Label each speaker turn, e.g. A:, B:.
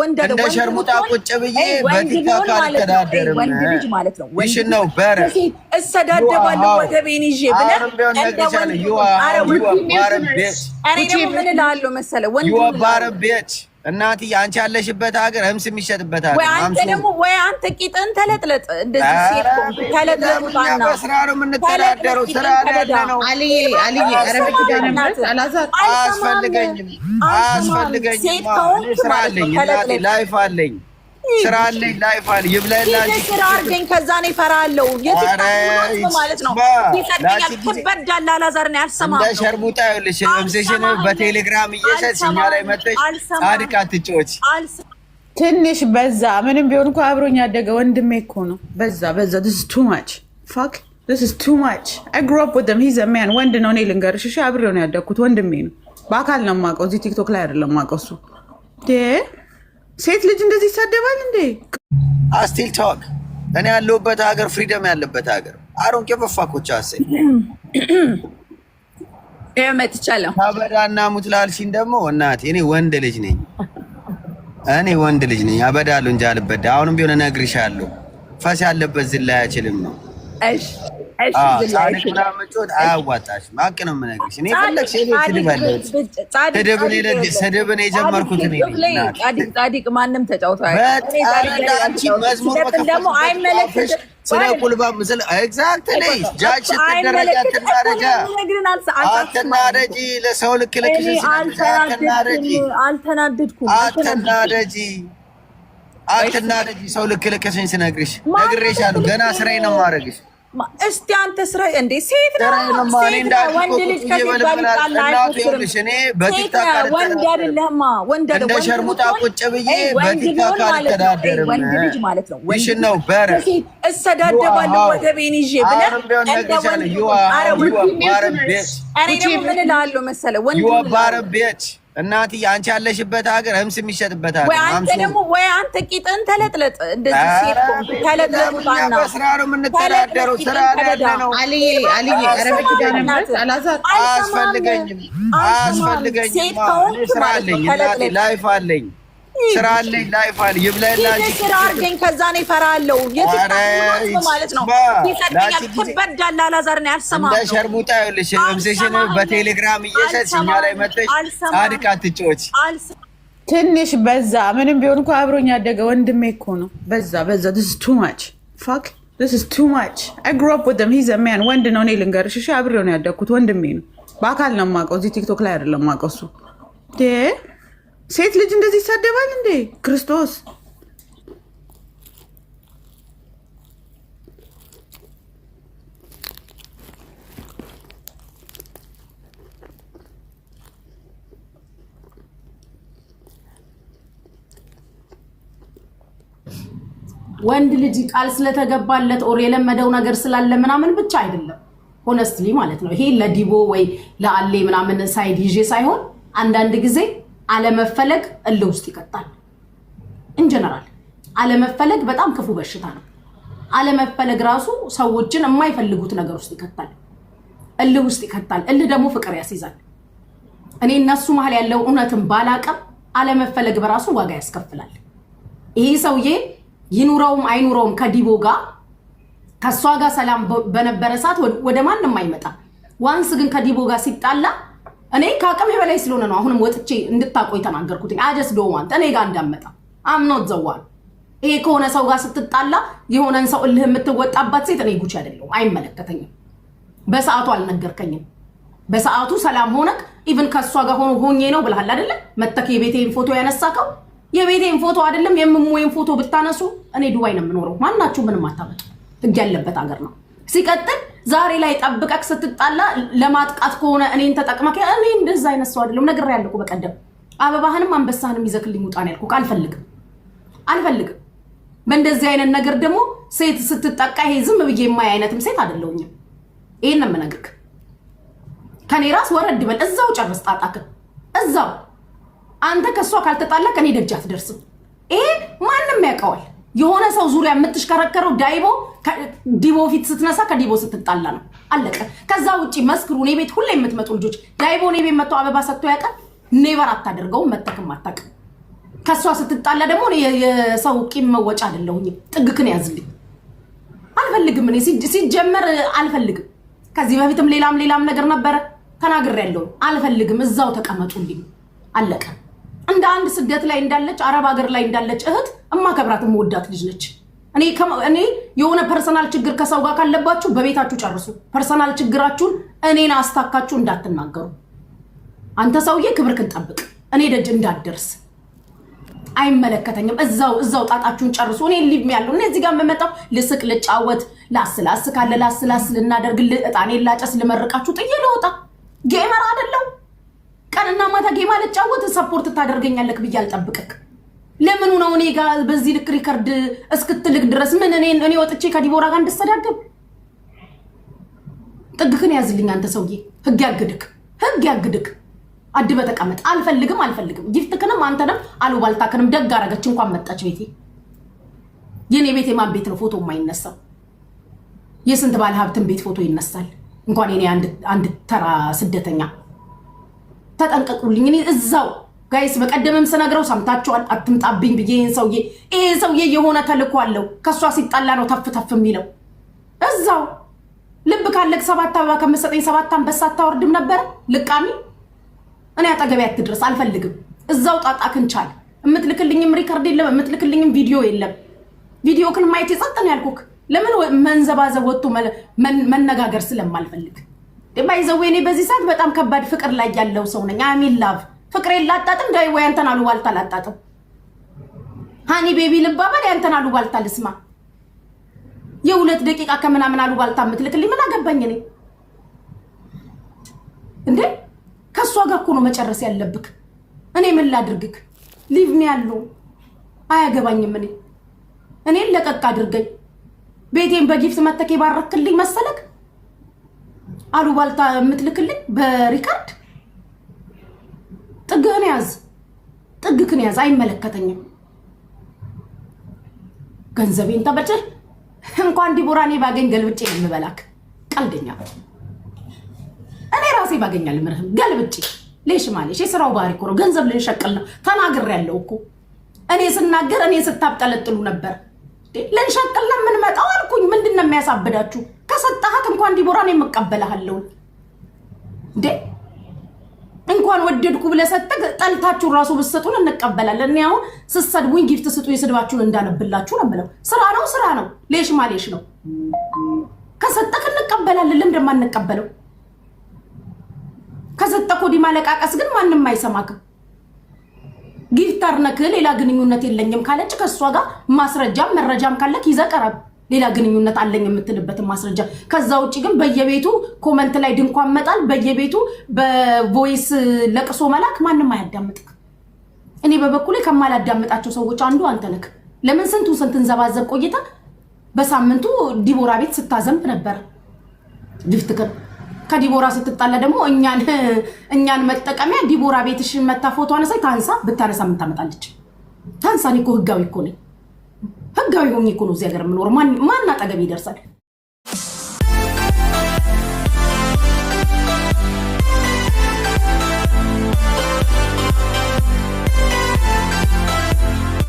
A: እንደ ሸርሙጣ ቁጭ ብዬ በቲክቶክ አልተዳደርም።
B: ወንድ ልጅ ማለት ነው።
A: ይሽ ነው በር
B: እሰዳደባለሁ ወገቤን ይዤ ብለህ
A: ምን
B: እልሃለሁ መሰለህ ወንድ
A: ቤት እናትዬ አንቺ ያለሽበት ሀገር እምስ የሚሸጥበት ሀገር
B: ወይ አንተ ቂጥን ተለጥለጥ እንደዚህ ሴት ተለጥለጥና
A: በስራ ነው የምንተዳደረው። ስራ ያለ ነው።
C: አልዬ አረበክ ዳነበት አላዛር
A: አያስፈልገኝም። ስራ አለኝ እናቴ፣ ላይፍ አለኝ፣ ስራ አለኝ፣ ላይፍ አለኝ። ይብላላችሁ
B: ስራ አድርገኝ። ከዛ ነው እፈራለሁ። የትኛው ማለት ነው ይሰጥኛል። ትበዳለህ አላዛር ነው ያልሰማው።
A: እንደ ሸርሙጣ ይኸውልሽ እምስሽን በቴሌግራም እየሸጥሽ እኛ ላይ መጥተሽ ጻድቅ አትጮች።
C: ትንሽ በዛ። ምንም ቢሆን እኮ አብሮኝ ያደገ ወንድሜ እኮ ነው። በዛ this is too much fuck this is too much I grew up with him he's a man ወንድ ነው። እኔ ልንገርሽ እሺ፣ አብሬው ነው ያደግኩት። ወንድሜ ነው። በአካል ነው የማውቀው። እዚህ ቲክቶክ ላይ አይደለም የማውቀው እሱ ሴት ልጅ እንደዚህ ይሳደባል እንዴ?
A: አስቲል ቶክ እኔ ያለሁበት ሀገር ፍሪደም ያለበት ሀገር አሮን ከፈፋኮቻ አሰ
B: መጥቻለሁ።
A: አበዳና ሙትላልሽን ደግሞ እናቴ እኔ ወንድ ልጅ ነኝ። አበዳለሁ እንጂ አልበዳ። አሁንም ቢሆን እነግርሻለሁ ፈስ ያለበት ዝላይ አይችልም ነው።
B: እሺ
A: አያዋጣሽም። ሀቅ ነው የምነግርሽ። እኔ ፈለግሽ ስድብን የጀመርኩት
B: ጻድቅ ማንም ተጫውቶ
A: ደግሞ አይመለከትም። ስለ ቁልባ ምስል ኤግዛክትሊ ጃጅ ስትደረጃ አትናደጂ። ለሰው ልክ አትናደጂ። ሰው ልክ ልክሽን ስነግርሽ ነግሬሻለሁ። ገና ስራዬ ነው የማደርግሽ።
B: እስቲ አንተ ስራ እንዴ ሴት ነው ወንድ ልጅ ከሴት ጋር ወንድ አይደለማ። ወንድ
A: እንደ ሸርሙጣ ቁጭ ብዬ በቲክቶክ አልተዳደርም።
B: ወንድ ልጅ ማለት ነው።
A: ይሽ ነው በር
B: እሰዳደባለሁ ወገቤን ይዤ ብለህ ምን እልሃለሁ መሰለህ ወንድ
A: እናትዬ አንቺ ያለሽበት ሀገር እምስ የሚሸጥበት ሀገር
B: ወይ አንተ ቂጥን ተለጥለጥ እንደዚህ ሴት ተለጥለጥና
A: በስራ ነው የምንተዳደረው። ስራ ያለ ነው።
C: አልዬ አረበክ ዳነበት አላዛር
A: አያስፈልገኝም። ስራ አለኝ እናቴ፣ ላይፍ አለኝ፣ ስራ አለኝ፣ ላይፍ አለኝ። ይብላላችሁ
B: ስራ አድርገኝ። ከዛ ነው እፈራለሁ። የትኛው ማለት ነው ይሰጥኛል። ትበዳለህ አላዛር ነው ያልሰማው።
A: እንደ ሸርሙጣ ይኸውልሽ እምስሽን በቴሌግራም እየሸጥሽ እኛ ላይ መጥተሽ ጻድቅ አትጮች።
C: ትንሽ በዛ። ምንም ቢሆን እኮ አብሮኝ ያደገ ወንድሜ እኮ ነው። በዛ this is too much fuck this is too much I grew up with him he's a man ወንድ ነው። እኔ ልንገርሽ እሺ፣ አብሬው ነው ያደግኩት። ወንድሜ ነው። በአካል ነው የማውቀው። እዚህ ቲክቶክ ላይ አይደለም የማውቀው እሱ ሴት ልጅ እንደዚህ ይሳደባል እንዴ? ክርስቶስ
D: ወንድ ልጅ ቃል ስለተገባለት ኦር የለመደው ነገር ስላለ ምናምን ብቻ አይደለም። ሆነስትሊ ማለት ነው። ይሄ ለዲቦ ወይ ለአሌ ምናምን ሳይድ ይዤ ሳይሆን አንዳንድ ጊዜ አለመፈለግ እልህ ውስጥ ይከታል። ኢንጀነራል አለመፈለግ በጣም ክፉ በሽታ ነው። አለመፈለግ ራሱ ሰዎችን የማይፈልጉት ነገር ውስጥ ይከታል፣ እልህ ውስጥ ይከታል። እልህ ደግሞ ፍቅር ያስይዛል። እኔ እነሱ መሀል ያለው እውነትን ባላቀም አለመፈለግ በራሱ ዋጋ ያስከፍላል። ይሄ ሰውዬ ይኑረውም አይኑረውም ከዲቦ ጋር ከሷ ጋር ሰላም በነበረ ሰዓት ወደ ማንንም አይመጣ። ዋንስ ግን ከዲቦ ጋር ሲጣላ እኔ ከአቅሜ በላይ ስለሆነ ነው አሁንም ወጥቼ እንድታቆይ ተናገርኩት። አጀስ ዶዋንት እኔ ጋር እንዳመጣ አምኖት ዘዋል። ይሄ ከሆነ ሰው ጋር ስትጣላ የሆነን ሰው እልህ የምትወጣባት ሴት እኔ ጉቺ አይደለሁም፣ አይመለከተኝም። በሰዓቱ አልነገርከኝም። በሰዓቱ ሰላም ሆነክ ኢቭን ከሷ ጋር ሆኜ ነው ብለሃል አይደለ? መተክ የቤቴን ፎቶ ያነሳከው የቤቴን ፎቶ አይደለም የምሞየን ፎቶ ብታነሱ እኔ ዱባይ ነው የምኖረው። ማናችሁ ምንም አታመጡ። ህግ ያለበት ሀገር ነው። ሲቀጥል ዛሬ ላይ ጠብቀክ ስትጣላ ለማጥቃት ከሆነ እኔን ተጠቅመክ እኔ እንደዛ አይነት ሰው አይደለም። ነግሬያለሁ በቀደም አበባህንም አንበሳህንም ይዘክልኝ ውጣ ነው ያልኩህ። አልፈልግም። በእንደዚህ አይነት ነገር ደግሞ ሴት ስትጠቃ ይሄ ዝም ብዬ የማይ አይነትም ሴት አይደለሁኝም። ይሄን ነው የምነግርህ። ከኔ ራስ ወረድ በል፣ እዛው ጨርስ ጣጣክ እዛው። አንተ ከሷ ካልተጣላ ከኔ ደጅ አትደርስም። ይሄ ማንንም ያውቀዋል። የሆነ ሰው ዙሪያ የምትሽከረከረው ዲቦ ፊት ስትነሳ ከዲቦ ስትጣላ ነው። አለቀ። ከዛ ውጪ መስክሩ። እኔ ቤት ሁሌ የምትመጡ ልጆች ዳይቦ እኔ ቤት መጥቶ አበባ ሰጥቶ ያውቃል? ኔቨር አታደርገውም። መተክም አታውቅም። ከሷ ስትጣላ ደግሞ የሰው ቂም መወጫ አይደለሁኝ። ጥግክን ያዝልኝ አልፈልግም። እኔ ሲጀመር አልፈልግም። ከዚህ በፊትም ሌላም ነገር ነበረ ተናግሬያለሁ። አልፈልግም። እዛው ተቀመጡልኝ አለቀ። እንደ አንድ ስደት ላይ እንዳለች አረብ ሀገር ላይ እንዳለች እህት እማከብራት የምወዳት ልጅ ነች። እኔ የሆነ ፐርሰናል ችግር ከሰው ጋር ካለባችሁ በቤታችሁ ጨርሱ። ፐርሰናል ችግራችሁን እኔን አስታካችሁ እንዳትናገሩ። አንተ ሰውዬ ክብርክን ጠብቅ። እኔ ደጅ እንዳትደርስ አይመለከተኝም። እዛው ጣጣችሁን ጨርሱ። እኔ ሊቭ ያለው እኔ እዚህ ጋር መመጣው ልስቅ ልጫወት ላስላስ ካለ ላስላስ ልናደርግ እጣኔ ላጨስ ልመርቃችሁ ጥዬ ልወጣ ጌመር አይደለም። ቀንና ማታ ጌማ ልጫወት ሰፖርት ታደርገኛለህ ብዬ አልጠብቅክ። ለምን ነው እኔ ጋር በዚህ ልክ ሪከርድ እስክትልክ ድረስ ምን እኔ ወጥቼ ከዲቦራ ጋር እንድሰዳደብ? ጥግክን ያዝልኝ አንተ ሰውዬ። ህግ ያግድክ አድበ ተቀመጥ። አልፈልግም ጊፍትክንም አንተንም አሉባልታክንም ደግ አረገች። እንኳን መጣች ቤቴ። የኔ ቤቴ ማን ቤት ነው ፎቶ የማይነሳው? የስንት ባለ ሀብትን ቤት ፎቶ ይነሳል? እንኳን የኔ አንድ ተራ ስደተኛ። ተጠንቀቁልኝ። እኔ እዛው ጋይስ በቀደምም ስነግረው ሰምታችኋል። አትምጣብኝ ብዬ ይሄ ሰውዬ የሆነ ተልኮ አለው። ከሷ ሲጣላ ነው ተፍ የሚለው። እዛው ልብ ካለክ 7 አበባ ከምሰጠኝ 7 አንበሳ አታወርድም ነበር ልቃሚ። እኔ አጠገቤ አትድረስ አልፈልግም። እዛው ጣጣክን ቻል። እምትልክልኝም ሪከርድ የለም፣ እምትልክልኝም ቪዲዮ የለም። ቪዲዮክን ማየት የጸጥን ያልኩክ ለምን መንዘባዘብ ወጥቶ መነጋገር ስለማልፈልግ። ባይዘው እኔ በዚህ ሰዓት በጣም ከባድ ፍቅር ላይ ያለው ሰው ነኝ። አሚን ላቭ ፍቅሬ ላጣጥም ዳይ ወይ አንተን አሉባልታ ላጣጥም። ሃኒ ቤቢ ልባባል ያንተን አሉባልታ ልስማ። የ2 ደቂቃ ከምናምን አሉባልታ የምትልክልኝ ምን አገባኝ እኔ እንዴ? ከሷ ጋር እኮ ነው መጨረስ ያለብክ። እኔ ምን ላድርግክ? ሊቭ ሚ ያለው አያገባኝም። እኔን ለቀቅ አድርገኝ። ቤቴን በጊፍት መተከ ባረክልኝ መሰለክ? አሉባልታ የምትልክልኝ በሪካርድ ጥግክን ያዝ። አይመለከተኝም። ገንዘቤን ተበጨ እንኳን ዲቦራኔ ባገኝ ገልብጬ የምበላክ ቀልደኛ። እኔ ራሴ ባገኛል ምርህም ገልብጬ ለሽ ማለሽ የሥራው ባህሪ እኮ ነው። ገንዘብ ልንሸቅል ነው ተናግሬያለሁ እኮ። እኔ ስናገር እኔ ስታብጠለጥሉ ነበር። ልንሸቅል ነው የምንመጣው አልኩኝ። ምንድነው የሚያሳብዳችሁ? ከሰጣሃት እንኳን ዲቦራኔ የምቀበልሃለሁ እንዴ? እንኳን ወደድኩ ብለ ሰጠክ ጠልታችሁ ራሱ ብትሰጡን እንቀበላለን። እኔ አሁን ስሰድቡኝ ጊፍት ስጡ የስድባችሁን እንዳነብላችሁ ነው የምለው። ስራ ነው ለሽ ማለሽ ነው። ከሰጠክ እንቀበላለን። ለምን እንደማንቀበለው? ከሰጠኮ ዲማለቃቀስ ግን ማንንም አይሰማክም። ጊፍታር ነክ ሌላ ግንኙነት የለኝም ካለች ከሷ ጋር ማስረጃም መረጃም ካለክ ይዘቀራብ። ሌላ ግንኙነት አለኝ የምትልበት ማስረጃ። ከዛ ውጪ ግን በየቤቱ ኮሜንት ላይ ድንኳን መጣል፣ በየቤቱ በቮይስ ለቅሶ መላክ ማንንም አያዳምጥክ። እኔ በበኩሌ ከማላዳምጣቸው ሰዎች አንዱ አንተ ነክ። ለምን ስንቱን ዘባዘብ ቆይታ በሳምንቱ ዲቦራ ቤት ስታዘምብ ነበር። ጊፍትክን ከዲቦራ ስትጣላ ደግሞ እኛን መጠቀሚያ ዲቦራ ቤትሽ መታ ፎቶ አነሳይ ታንሳ ብታነሳ ምን ታመጣለች? ታንሳኒ እኮ ህጋዊ እኮ ነኝ። ህጋዊ ሆኜ እኮ ነው እዚህ ሀገር የምኖር። ማን አጠገብ ይደርሳል?